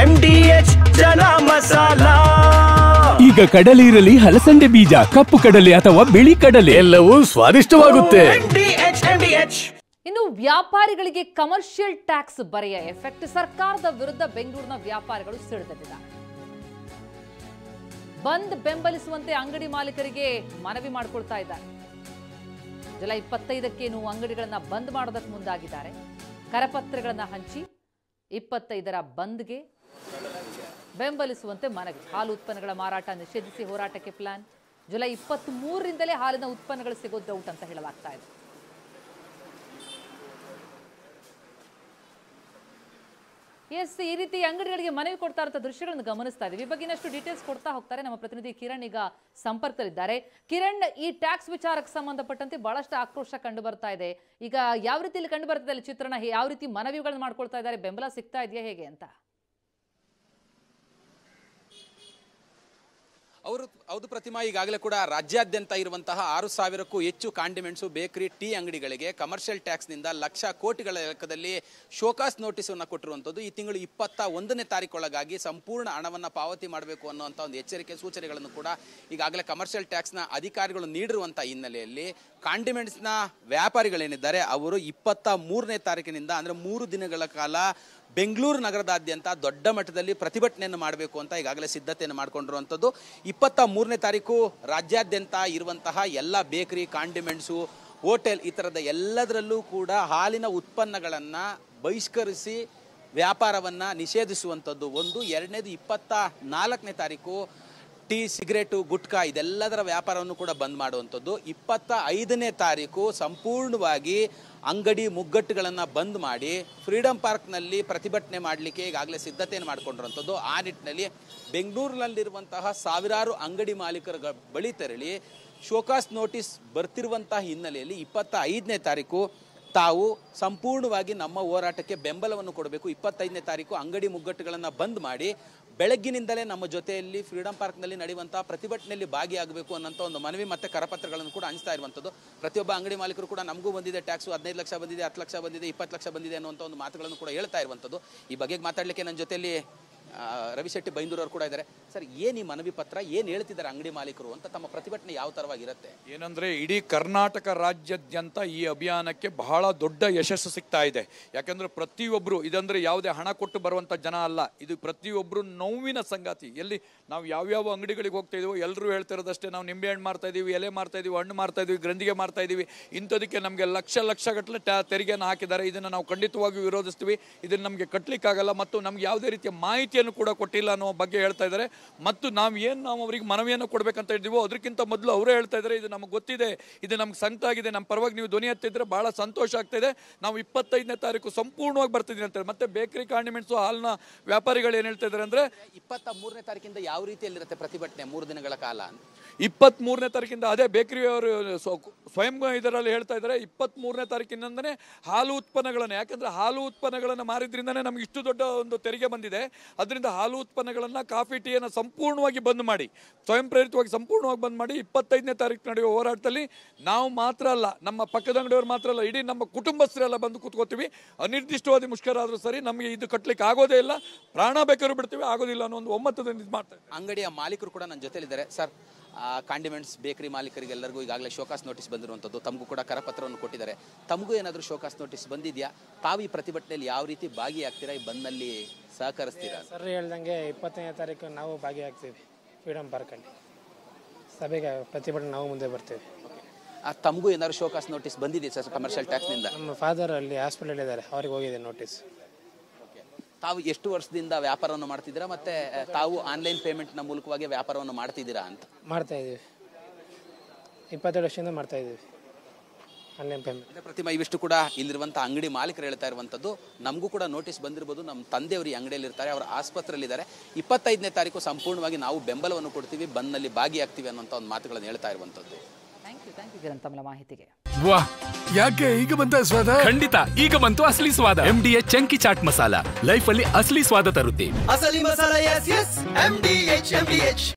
MDH ಜನ ಮಸಾಲಾ. ಈಗ ಕಡಲೆ ಇರಲಿ, ಹಲಸಂದೆ ಬೀಜ, ಕಪ್ಪು ಕಡಲೆ ಅಥವಾ ಬಿಳಿ ಕಡಲೆ, ಎಲ್ಲವೂ ಸ್ವಾದಿಷ್ಟವಾಗುತ್ತೆ. ಇನ್ನು ವ್ಯಾಪಾರಿಗಳಿಗೆ ಕಮರ್ಷಿಯಲ್ ಟ್ಯಾಕ್ಸ್ ಬರೆಯ ಎಫೆಕ್ಟ್. ಸರ್ಕಾರದ ವಿರುದ್ಧ ಬೆಂಗಳೂರಿನ ವ್ಯಾಪಾರಿಗಳು ಸಿಡಿದಿದ್ದಾರೆ. ಬಂದ್ ಬೆಂಬಲಿಸುವಂತೆ ಅಂಗಡಿ ಮಾಲೀಕರಿಗೆ ಮನವಿ ಮಾಡಿಕೊಳ್ತಾ ಇದ್ದಾರೆ. ಜುಲೈ 25ಕ್ಕೇನು ಅಂಗಡಿಗಳನ್ನ ಬಂದ್ ಮಾಡೋದಕ್ಕೆ ಮುಂದಾಗಿದ್ದಾರೆ. ಕರಪತ್ರಗಳನ್ನ ಹಂಚಿ 25ರ ಬಂದ್ಗೆ ಬೆಂಬಲಿಸುವಂತೆ ಮನವಿ. ಹಾಲು ಉತ್ಪನ್ನಗಳ ಮಾರಾಟ ನಿಷೇಧಿಸಿ ಹೋರಾಟಕ್ಕೆ ಪ್ಲಾನ್. ಜುಲೈ 23ರಿಂದಲೇ ಹಾಲಿನ ಉತ್ಪನ್ನಗಳು ಸಿಗೋ ಡೌಟ್ ಅಂತ ಹೇಳಲಾಗ್ತಾ ಇದೆ. ಎಸ್, ಈ ರೀತಿ ಅಂಗಡಿಗಳಿಗೆ ಮನವಿ ಕೊಡ್ತಾ ಇರೋ ದೃಶ್ಯಗಳನ್ನು ಗಮನಿಸ್ತಾ ಇದ್ದೀವಿ. ಈ ಬಗ್ಗೆ ಇನ್ನಷ್ಟು ಡೀಟೇಲ್ಸ್ ಕೊಡ್ತಾ ಹೋಗ್ತಾರೆ ನಮ್ಮ ಪ್ರತಿನಿಧಿ ಕಿರಣ್. ಈಗ ಸಂಪರ್ಕದಲ್ಲಿದ್ದಾರೆ. ಕಿರಣ್, ಈ ಟ್ಯಾಕ್ಸ್ ವಿಚಾರಕ್ಕೆ ಸಂಬಂಧಪಟ್ಟಂತೆ ಬಹಳಷ್ಟು ಆಕ್ರೋಶ ಕಂಡು ಬರ್ತಾ ಇದೆ. ಈಗ ಯಾವ ರೀತಿಯಲ್ಲಿ ಕಂಡು ಬರ್ತಿದೆ ಅಲ್ಲಿ ಚಿತ್ರಣ? ಯಾವ ರೀತಿ ಮನವಿಗಳನ್ನು ಮಾಡ್ಕೊಳ್ತಾ ಇದ್ದಾರೆ? ಬೆಂಬಲ ಸಿಗ್ತಾ ಇದೆಯಾ ಹೇಗೆ ಅಂತ? ಹೌದು ಪ್ರತಿಮಾ, ಈಗಾಗಲೇ ಕೂಡ ರಾಜ್ಯಾದ್ಯಂತ ಇರುವಂತಹ 6,000ಕ್ಕೂ ಹೆಚ್ಚು ಕಾಂಡಿಮೆಂಟ್ಸು, ಬೇಕರಿ, ಟೀ ಅಂಗಡಿಗಳಿಗೆ ಕಮರ್ಷಿಯಲ್ ಟ್ಯಾಕ್ಸ್ನಿಂದ ಲಕ್ಷ ಕೋಟಿಗಳ ಲೆಕ್ಕದಲ್ಲಿ ಶೋಕಾಸ್ ನೋಟಿಸ್ ಅನ್ನು ಕೊಟ್ಟಿರುವಂಥದ್ದು. ಈ ತಿಂಗಳು 21ನೇ ತಾರೀಕೊಳಗಾಗಿ ಸಂಪೂರ್ಣ ಹಣವನ್ನು ಪಾವತಿ ಮಾಡಬೇಕು ಅನ್ನುವಂಥ ಒಂದು ಎಚ್ಚರಿಕೆ ಸೂಚನೆಗಳನ್ನು ಕೂಡ ಈಗಾಗಲೇ ಕಮರ್ಷಿಯಲ್ ಟ್ಯಾಕ್ಸ್ನ ಅಧಿಕಾರಿಗಳು ನೀಡಿರುವಂಥ ಹಿನ್ನೆಲೆಯಲ್ಲಿ ಕಾಂಡಿಮೆಂಟ್ಸ್ನ ವ್ಯಾಪಾರಿಗಳೇನಿದ್ದಾರೆ ಅವರು 23ನೇ ತಾರೀಕಿನಿಂದ ಅಂದರೆ 3 ದಿನಗಳ ಕಾಲ ಬೆಂಗಳೂರು ನಗರದಾದ್ಯಂತ ದೊಡ್ಡ ಮಟ್ಟದಲ್ಲಿ ಪ್ರತಿಭಟನೆಯನ್ನು ಮಾಡಬೇಕು ಅಂತ ಈಗಾಗಲೇ ಸಿದ್ಧತೆಯನ್ನು ಮಾಡಿಕೊಂಡಿರುವಂಥದ್ದು. 23ನೇ ತಾರೀಕು ರಾಜ್ಯಾದ್ಯಂತ ಇರುವಂತಹ ಎಲ್ಲ ಬೇಕರಿ, ಕಾಂಡಿಮೆಂಟ್ಸು, ಹೋಟೆಲ್ ಈ ಥರದ ಎಲ್ಲದರಲ್ಲೂ ಕೂಡ ಹಾಲಿನ ಉತ್ಪನ್ನಗಳನ್ನು ಬಹಿಷ್ಕರಿಸಿ ವ್ಯಾಪಾರವನ್ನು ನಿಷೇಧಿಸುವಂಥದ್ದು ಒಂದು. ಎರಡನೇದು 24ನೇ ತಾರೀಕು ಟೀ, ಸಿಗರೇಟು, ಗುಟ್ಕಾ ಇದೆಲ್ಲದರ ವ್ಯಾಪಾರವನ್ನು ಕೂಡ ಬಂದ್ ಮಾಡುವಂಥದ್ದು. 25ನೇ ತಾರೀಕು ಸಂಪೂರ್ಣವಾಗಿ ಅಂಗಡಿ ಮುಗ್ಗಟ್ಟುಗಳನ್ನು ಬಂದ್ ಮಾಡಿ ಫ್ರೀಡಂ ಪಾರ್ಕ್ನಲ್ಲಿ ಪ್ರತಿಭಟನೆ ಮಾಡಲಿಕ್ಕೆ ಈಗಾಗಲೇ ಸಿದ್ಧತೆಯನ್ನು ಮಾಡಿಕೊಂಡಿರುವಂಥದ್ದು. ಆ ನಿಟ್ಟಿನಲ್ಲಿ ಬೆಂಗಳೂರಿನಲ್ಲಿರುವಂತಹ ಸಾವಿರಾರು ಅಂಗಡಿ ಮಾಲೀಕರ ಬಳಿ ತೆರಳಿ ಶೋಕಾಸ್ ನೋಟಿಸ್ ಬರ್ತಿರುವಂತಹ ಹಿನ್ನೆಲೆಯಲ್ಲಿ 25ನೇ ತಾರೀಕು ತಾವು ಸಂಪೂರ್ಣವಾಗಿ ನಮ್ಮ ಹೋರಾಟಕ್ಕೆ ಬೆಂಬಲವನ್ನು ಕೊಡಬೇಕು, 25ನೇ ತಾರೀಕು ಅಂಗಡಿ ಮುಗ್ಗಟ್ಟುಗಳನ್ನು ಬಂದ್ ಮಾಡಿ ಬೆಳಗ್ಗಿನಿಂದಲೇ ನಮ್ಮ ಜೊತೆಯಲ್ಲಿ ಫ್ರೀಡಂ ಪಾರ್ಕ್ನಲ್ಲಿ ನಡೆಯುವಂಥ ಪ್ರತಿಭಟನೆಯಲ್ಲಿ ಭಾಗಿಯಾಗಬೇಕು ಅನ್ನೋಂಥ ಒಂದು ಮನವಿ ಮತ್ತು ಕರಪತ್ರಗಳನ್ನು ಕೂಡ ಹಂಚ್ತಾ ಇರುವಂಥದ್ದು. ಪ್ರತಿಯೊಬ್ಬ ಅಂಗಡಿ ಮಾಲೀಕರು ಕೂಡ ನಮಗೂ ಬಂದಿದೆ ಟ್ಯಾಕ್ಸು, 15 ಲಕ್ಷ ಬಂದಿದೆ, 10 ಲಕ್ಷ ಬಂದಿದೆ, 20 ಲಕ್ಷ ಬಂದಿದೆ ಅನ್ನುವಂಥ ಒಂದು ಮಾತುಗಳನ್ನು ಕೂಡ ಹೇಳ್ತಾ ಇರುವಂಥದ್ದು. ಈ ಬಗ್ಗೆ ಮಾತಾಡಲಿಕ್ಕೆ ನನ್ನ ಜೊತೆಯಲ್ಲಿ ರವಿಶೆಟ್ಟಿ ಬೈಂದೂರು ಅವರು ಕೂಡ ಇದ್ದಾರೆ. ಸರ್, ಏನು ಈ ಮನವಿ ಪತ್ರ, ಏನು ಹೇಳ್ತಿದ್ದಾರೆ ಅಂಗಡಿ ಮಾಲೀಕರು ಅಂತ? ತಮ್ಮ ಪ್ರತಿಭಟನೆ ಯಾವ ಥರವಾಗಿರುತ್ತೆ? ಏನಂದರೆ ಇಡೀ ಕರ್ನಾಟಕ ರಾಜ್ಯಾದ್ಯಂತ ಈ ಅಭಿಯಾನಕ್ಕೆ ಬಹಳ ದೊಡ್ಡ ಯಶಸ್ಸು ಸಿಗ್ತಾ ಇದೆ. ಯಾಕಂದರೆ ಪ್ರತಿಯೊಬ್ಬರು ಇದಂದರೆ ಯಾವುದೇ ಹಣ ಕೊಟ್ಟು ಬರುವಂಥ ಜನ ಅಲ್ಲ, ಇದು ಪ್ರತಿಯೊಬ್ಬರು ನೋವಿನ ಸಂಗಾತಿ. ಎಲ್ಲಿ ನಾವು ಯಾವ್ಯಾವ ಅಂಗಡಿಗಳಿಗೆ ಹೋಗ್ತಾ ಇದೀವೋ ಎಲ್ಲರೂ ಹೇಳ್ತಿರೋದಷ್ಟೇ, ನಾವು ನಿಂಬೆಹಣ್ಣು ಮಾರ್ತಾ ಇದೀವಿ, ಎಲೆ ಮಾರ್ತಾ ಇದೀವಿ, ಹಣ್ಣು ಮಾರ್ತಾ ಇದೀವಿ, ಗ್ರಂಥಿಗೆ ಮಾರ್ತಾ ಇದೀವಿ, ಇಂಥದಕ್ಕೆ ನಮಗೆ ಲಕ್ಷ ಗಟ್ಟಲೆ ತೆರಿಗೆಯನ್ನು ಹಾಕಿದ್ದಾರೆ. ಇದನ್ನು ನಾವು ಖಂಡಿತವಾಗಿ ವಿರೋಧಿಸ್ತೀವಿ, ಇದನ್ನು ನಮಗೆ ಕಟ್ಟಲಿಕ್ಕಾಗಲ್ಲ ಮತ್ತು ನಮ್ಗೆ ಯಾವುದೇ ರೀತಿಯ ಮಾಹಿತಿಯನ್ನು ಕೂಡ ಕೊಟ್ಟಿಲ್ಲ ಅನ್ನೋ ಬಗ್ಗೆ ಹೇಳ್ತಾ ಇದ್ದಾರೆ. ಮತ್ತು ನಾವು ಅವರಿಗೆ ಮನವಿಯನ್ನು ಕೊಡಬೇಕಂತ ಇದ್ದೀವೋ ಅದಕ್ಕಿಂತ ಮೊದಲು ಅವರೇ ಹೇಳ್ತಾ ಇದ್ದಾರೆ, ಇದು ನಮಗೆ ಗೊತ್ತಿದೆ, ಇದು ನಮ್ಗೆ ಸಂಕಟ ಆಗಿದೆ, ನಮ್ಮ ಪರವಾಗಿ ನೀವು ಧ್ವನಿ ಎತ್ತಿದ್ರೆ ಬಹಳ ಸಂತೋಷ ಆಗ್ತಾಯಿದೆ, ನಾವು 25ನೇ ತಾರೀಕು ಸಂಪೂರ್ಣವಾಗಿ ಬರ್ತಿದ್ದೀವಿ ಅಂತೇಳಿ. ಮತ್ತೆ ಬೇಕರಿ, ಕಾಂಡಿಮೆಂಟ್ಸು, ಹಾಲಿನ ವ್ಯಾಪಾರಿಗಳು ಏನು ಹೇಳ್ತಾ ಇದ್ದಾರೆ ಅಂದರೆ 23ನೇ ತಾರೀಕಿಂದ ಯಾವ ರೀತಿಯಲ್ಲಿರುತ್ತೆ ಪ್ರತಿಭಟನೆ 3 ದಿನಗಳ ಕಾಲ? 23ನೇ ತಾರೀಕಿಂದ ಅದೇ ಬೇಕರಿಯವರು ಸ್ವಯಂ ಇದರಲ್ಲಿ ಹೇಳ್ತಾ ಇದ್ದಾರೆ, 23ನೇ ತಾರೀಕಿನಿಂದನೇ ಹಾಲು ಉತ್ಪನ್ನಗಳನ್ನು, ಯಾಕಂದರೆ ಹಾಲು ಉತ್ಪನ್ನಗಳನ್ನು ಮಾರಿದ್ರಿಂದನೇ ನಮ್ಗೆ ಇಷ್ಟು ದೊಡ್ಡ ಒಂದು ತೆರಿಗೆ ಬಂದಿದೆ. ಅದರಿಂದ ಹಾಲು ಉತ್ಪನ್ನಗಳನ್ನು, ಕಾಫಿ, ಟೀಯನ್ನು ಸಂಪೂರ್ಣವಾಗಿ ಬಂದ್ ಮಾಡಿ, ಸ್ವಯಂ ಪ್ರೇರಿತವಾಗಿ ಸಂಪೂರ್ಣವಾಗಿ ಬಂದ್ ಮಾಡಿ 25ನೇ ತಾರೀಕು ನಡೆಯುವ ಹೋರಾಟದಲ್ಲಿ ನಾವು ಮಾತ್ರ ಅಲ್ಲ, ನಮ್ಮ ಪಕ್ಕದ ಅಂಗಡಿಯವರು ಮಾತ್ರ ಅಲ್ಲ, ಇಡೀ ನಮ್ಮ ಕುಟುಂಬಸ್ಥರೆಲ್ಲ ಬಂದು ಕೂತ್ಕೋತೀವಿ. ಅನಿರ್ದಿಷ್ಟವಾದ ಮುಷ್ಕರ ಆದರೂ ಸರಿ, ನಮಗೆ ಇದು ಕಟ್ಟಲಿಕ್ಕೆ ಆಗೋದೇ ಇಲ್ಲ, ಪ್ರಾಣ ಬೇಕಾದ್ರೂ ಬಿಡ್ತೀವಿ, ಆಗೋದಿಲ್ಲ ಅನ್ನೋ ಒಂದು ಒಮ್ಮತದಿಂದ ಇದು ಮಾಡ್ತಾರೆ. ಅಂಗಡಿಯ ಮಾಲೀಕರು ಕೂಡ ನನ್ನ ಜೊತೆಲಿದ್ದಾರೆ. ಸರ್, ಕಾಂಡಿಮೆಂಟ್ಸ್ ಬೇಕರಿ ಮಾಲೀಕರಿಗೆಲ್ಲರಿಗೂ ಈಗಾಗಲೇ ಶೋಕಾಸ್ ನೋಟಿಸ್ ಬಂದಿರುವಂಥದ್ದು, ತಮಗೂ ಕೂಡ ಕರಪತ್ರವನ್ನು ಕೊಟ್ಟಿದ್ದಾರೆ. ತಮಗೂ ಏನಾದರೂ ಶೋಕಾಸ್ ನೋಟಿಸ್ ಬಂದಿದೆಯಾ? ತಾವು ಈ ಪ್ರತಿಭಟನೆಯಲ್ಲಿ ಯಾವ ರೀತಿ ಭಾಗಿಯಾಗ್ತೀರಾ? ಈ ಬಂದ್ನಲ್ಲಿ ಸಹಕರಿಸ್ತೀರಾ? ಸರ್ ಹೇಳ್ದಂಗೆ 20ನೇ ತಾರೀಕು ನಾವು ಭಾಗಿಯಾಗ್ತೀವಿ. ಫ್ರೀಡಂ ಪಾರ್ಕಲ್ಲಿ ಸಭೆಗೆ ಪ್ರತಿಭಟನೆ ನಾವು ಮುಂದೆ ಬರ್ತೀವಿ. ತಮಗೂ ಏನಾದ್ರು ಶೋಕಾಸ್ ನೋಟಿಸ್ ಬಂದಿದೆ ಸರ್ ಕಮರ್ಷಿಯಲ್ ಟ್ಯಾಕ್ಸ್ನಿಂದ? ನಮ್ಮ ಫಾದರ್ ಅಲ್ಲಿ ಹಾಸ್ಪಿಟಲ್ ಇದ್ದಾರೆ, ಅವ್ರಿಗೆ ಹೋಗಿದೆ ನೋಟಿಸ್. ತಾವು ಎಷ್ಟು ವರ್ಷದಿಂದ ವ್ಯಾಪಾರವನ್ನು ಮಾಡ್ತಿದ್ದೀರಾ, ಮತ್ತೆ ತಾವು ಆನ್ಲೈನ್ ಪೇಮೆಂಟ್ನ ಮೂಲಕವಾಗಿ ವ್ಯಾಪಾರವನ್ನು ಮಾಡ್ತಿದ್ದೀರಾ ಅಂತ? ಮಾಡ್ತಾ ಇದ್ದೀವಿ, 22 ವರ್ಷದಿಂದ ಮಾಡ್ತಾ ಇದ್ದೀವಿ ಆನ್ಲೈನ್ ಪೇಮೆಂಟ್. ಪ್ರತಿಮಾ, ಇವಿಷ್ಟು ಕೂಡ ಇಲ್ಲಿರುವಂಥ ಅಂಗಡಿ ಮಾಲೀಕರು ಹೇಳ್ತಾ ಇರುವಂಥದ್ದು. ನಮಗೂ ಕೂಡ ನೋಟಿಸ್ ಬಂದಿರ್ಬೋದು, ನಮ್ಮ ತಂದೆಯವರು ಈ ಅಂಗಡಿಯಲ್ಲಿ ಇರ್ತಾರೆ, ಅವರ ಆಸ್ಪತ್ರೆಯಲ್ಲಿದ್ದಾರೆ. 25ನೇ ತಾರೀಕು ಸಂಪೂರ್ಣವಾಗಿ ನಾವು ಬೆಂಬಲವನ್ನು ಕೊಡ್ತೀವಿ, ಬಂದ್ನಲ್ಲಿ ಭಾಗಿಯಾಗ್ತೀವಿ ಅನ್ನೋಂಥ ಒಂದು ಮಾತುಗಳನ್ನು ಹೇಳ್ತಾ ಇರುವಂಥದ್ದು. ಥ್ಯಾಂಕ್ ಯು ಕಿರಣ್ ತಮ್ಮ ಮಾಹಿತಿಗೆ. ವಾಹ್, ಯಾಕೆ ಈಗ ಬಂತ ಸ್ವಾದ? ಖಂಡಿತ ಈಗ ಬಂತು ಅಸಲಿ ಸ್ವಾದ. MDH chunky chaat masala life ಅಲ್ಲಿ ಅಸಲಿ ಸ್ವಾದ ತರುತ್ತೆ. ಅಸಲಿ ಮಸಾಲ, ಎಸ್ ಎಸ್ MDH.